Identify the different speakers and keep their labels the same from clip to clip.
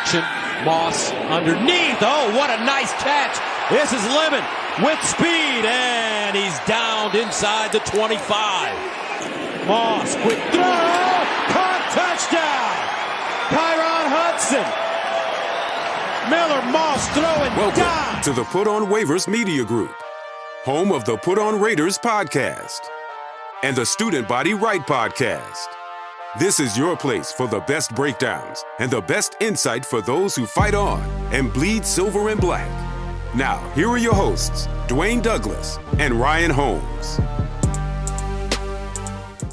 Speaker 1: action. Moss underneath. Oh, what a nice catch. This is Lemon with speed, and he's downed inside the 25. Moss, quick throw, caught, touchdown. Kyron Hudson. Miller, Moss throwing
Speaker 2: Welcome
Speaker 1: down.
Speaker 2: to the Put on Waivers Media Group, home of the Put on Raiders podcast and the Student Body Right podcast. This is your place for the best breakdowns and the best insight for those who fight on and bleed silver and black. Now, here are your hosts, Dwayne Douglas and Ryan Holmes.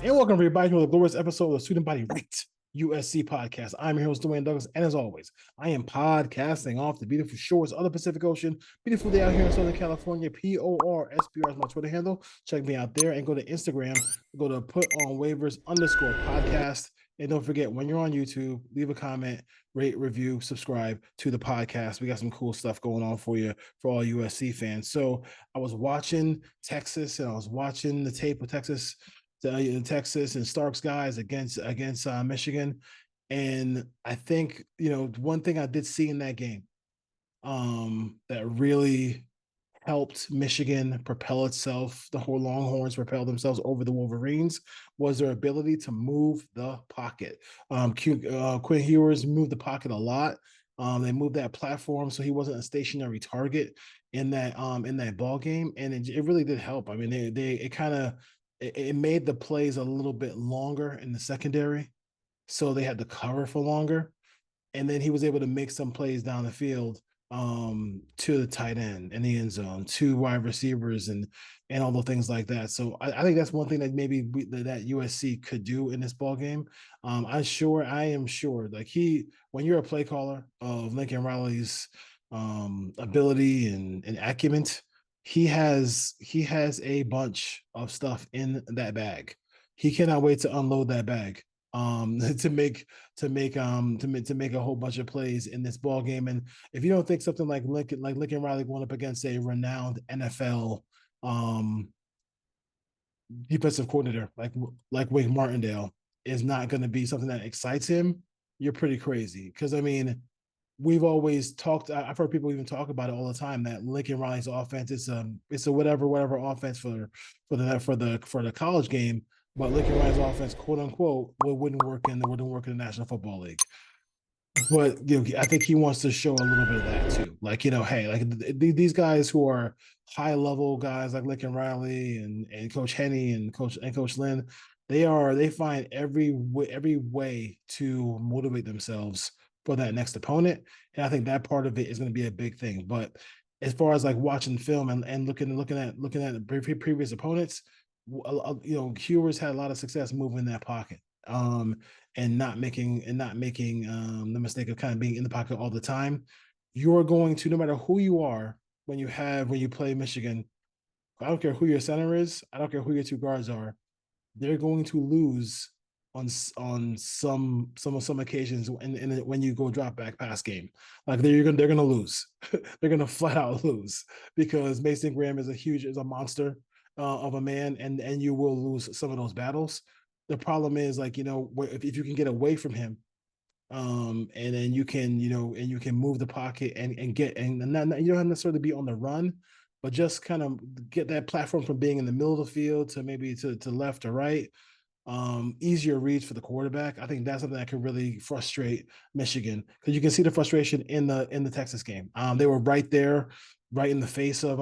Speaker 3: And welcome everybody to the glorious episode of the Student Body Right USC podcast. I'm your host, Dwayne Douglas, and as always, I am podcasting off the beautiful shores of the Pacific Ocean. Beautiful day out here in Southern California. PORSBR is my Twitter handle. Check me out there and go to Instagram. Go to _podcast. And don't forget, when you're on YouTube, leave a comment, rate, review, subscribe to the podcast. We got some cool stuff going on for you, for all USC fans. So I was watching Texas, and I was watching the tape of Texas and Stark's guys against Michigan. And I think, one thing I did see in that game that really helped Michigan propel itself, the whole Longhorns propel themselves over the Wolverines, was their ability to move the pocket. Quinn Ewers moved the pocket a lot. They moved that platform so he wasn't a stationary target in that ball game, and it really did help. I mean, it made the plays a little bit longer in the secondary, so they had to cover for longer, and then he was able to make some plays down the field to the tight end in the end zone, to wide receivers, and all the things like that. So I think that's one thing that maybe that USC could do in this ball game. I am sure, like when you're a play caller of Lincoln Riley's ability and acumen, he has a bunch of stuff in that bag. He cannot wait to unload that bag to make a whole bunch of plays in this ball game. And if you don't think something like Lincoln Riley going up against a renowned NFL defensive coordinator like Wink Martindale is not going to be something that excites him, you're pretty crazy. Because I mean, we've always talked. I've heard people even talk about it all the time that Lincoln Riley's offense it's a whatever offense for the college game, but Lincoln Riley's offense, quote unquote, wouldn't work in the National Football League. But I think he wants to show a little bit of that too. Like, hey, like these guys who are high level guys like Lincoln Riley and Coach Henney and Coach Lynn, they find every way to motivate themselves for that next opponent. And I think that part of it is going to be a big thing. But as far as like watching film and looking at the previous opponents, Hewers had a lot of success moving that pocket and not making the mistake of kind of being in the pocket all the time. You're going to, no matter who you are, when you play Michigan, I don't care who your center is, I don't care who your two guards are, they're going to lose on some occasions when you go drop back pass game. Like they're gonna lose. They're gonna flat out lose because Mason Graham is a monster of a man, and you will lose some of those battles. The problem is, like, if you can get away from him, and then you can move the pocket and not, you don't have necessarily be on the run, but just kind of get that platform from being in the middle of the field to maybe to left or right. Easier reads for the quarterback. I think that's something that could really frustrate Michigan, because you can see the frustration in the Texas game. They were right there, right in the face of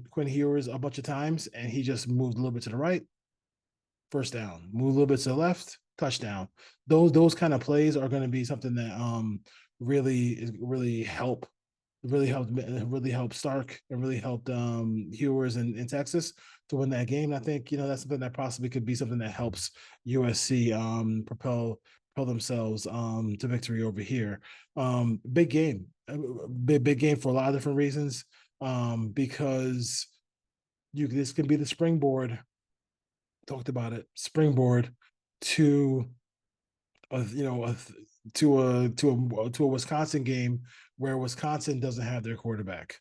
Speaker 3: Quinn Ewers a bunch of times, and he just moved a little bit to the right, first down. Move a little bit to the left, touchdown. Those kind of plays are going to be something that really helped Stark and really helped Hewers in Texas to win that game. And I think that's something that possibly could be something that helps USC propel themselves to victory over here. Big game, big game for a lot of different reasons, because this can be the springboard. Talked about it, springboard to a Wisconsin game where Wisconsin doesn't have their quarterback.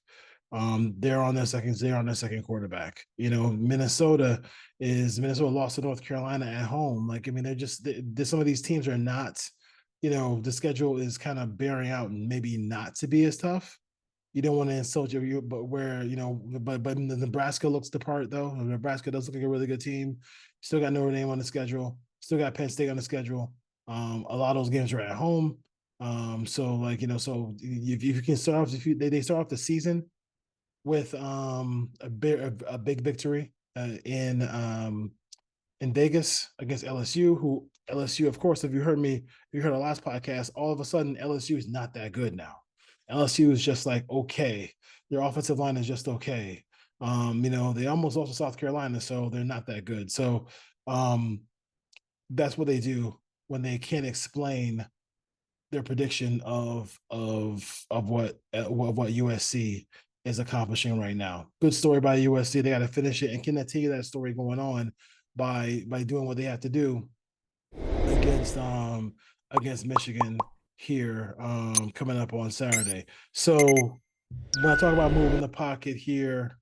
Speaker 3: They're on their second quarterback. Minnesota lost to North Carolina at home. Like, I mean, some of these teams are not the schedule is kind of bearing out and maybe not to be as tough. You don't want to insult your, but but Nebraska looks the part though. Nebraska does look like a really good team. Still got Notre Dame on the schedule. Still got Penn State on the schedule. A lot of those games are at home. So so if you can start off, they start off the season with a big victory in Vegas against LSU, who LSU, of course, if you heard our last podcast, all of a sudden LSU is not that good now. LSU is just like, okay. Their offensive line is just okay. They almost lost to South Carolina, so they're not that good. So that's what they do when they can't explain their prediction of what USC is accomplishing right now. Good story by USC. They got to finish it and continue that story going on by doing what they have to do against Michigan here coming up on Saturday. So when I talk about moving the pocket here,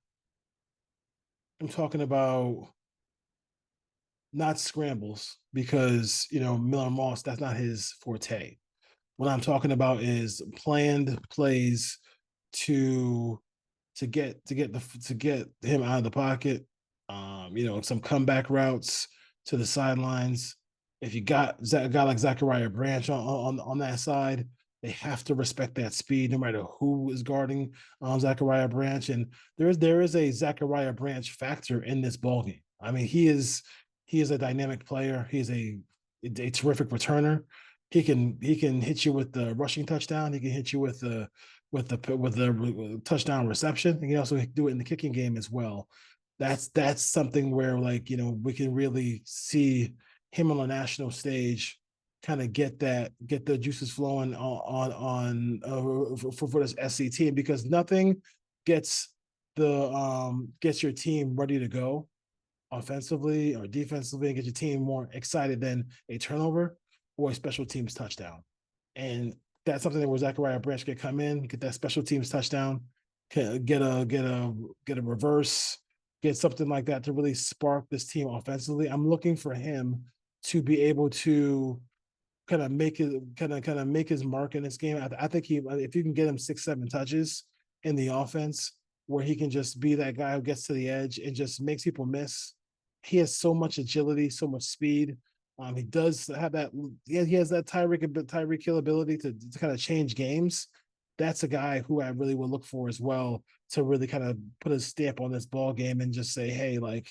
Speaker 3: I'm talking about not scrambles because Miller Moss, that's not his forte. What I'm talking about is planned plays to get him out of the pocket. Some comeback routes to the sidelines. If you got a guy like Zachariah Branch on that side, they have to respect that speed, no matter who is guarding Zachariah Branch. And there is a Zachariah Branch factor in this ballgame. I mean, he is a dynamic player. He's a terrific returner. He can hit you with the rushing touchdown. He can hit you with the touchdown reception. He can also do it in the kicking game as well. That's something where we can really see him on the national stage, kind of get the juices flowing for this SC team, because nothing gets your team ready to go offensively or defensively and get your team more excited than a turnover or a special teams touchdown. And that's something where Zachariah Branch can come in, get that special teams touchdown, get a reverse, get something like that to really spark this team offensively. I'm looking for him to be able to kind of make his mark in this game. I think if you can get him 6-7 touches in the offense, where he can just be that guy who gets to the edge and just makes people miss. He has so much agility, so much speed. He does have that. Yeah, he has that Tyreek Hill ability to kind of change games. That's a guy who I really would look for as well, to really kind of put a stamp on this ball game and just say, hey, let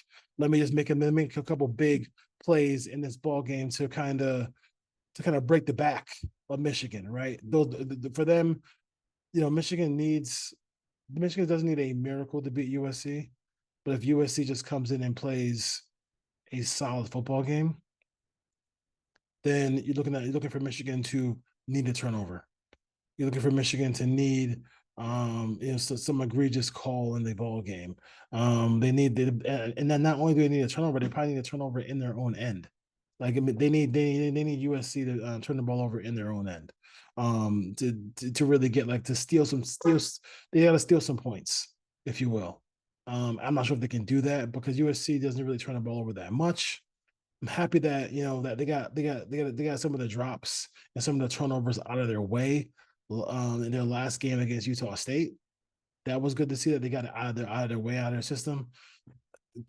Speaker 3: me make a couple big plays in this ball game to kind of break the back of Michigan, right? For them, Michigan doesn't need a miracle to beat USC, but if USC just comes in and plays a solid football game, then you're looking for Michigan to need a turnover. You're looking for Michigan to need some egregious call in the ball game. And then not only do they need a turnover, they probably need a turnover in their own end. Like they need USC to turn the ball over in their own end, to really get to steal. They got to steal some points, if you will. I'm not sure if they can do that because USC doesn't really turn the ball over that much. I'm happy that that they got some of the drops and some of the turnovers out of their way in their last game against Utah State. That was good to see that they got it out of their way, out of their system.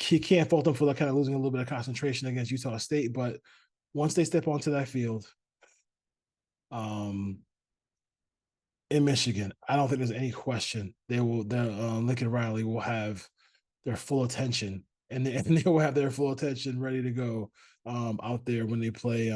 Speaker 3: You can't fault them for kind of losing a little bit of concentration against Utah State, but once they step onto that field, in Michigan, I don't think there's any question Lincoln Riley will have their full attention, and they will have their full attention ready to go out there when they play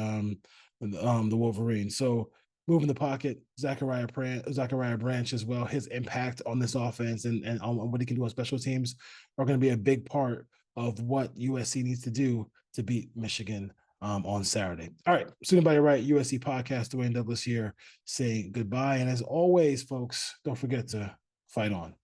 Speaker 3: the Wolverines. So moving the pocket, Zachariah Branch as well, his impact on this offense and on what he can do on special teams are going to be a big part of what USC needs to do to beat Michigan on Saturday. All right, Student Body Right, USC podcast, Dwayne Douglas here saying goodbye. And as always, folks, don't forget to fight on.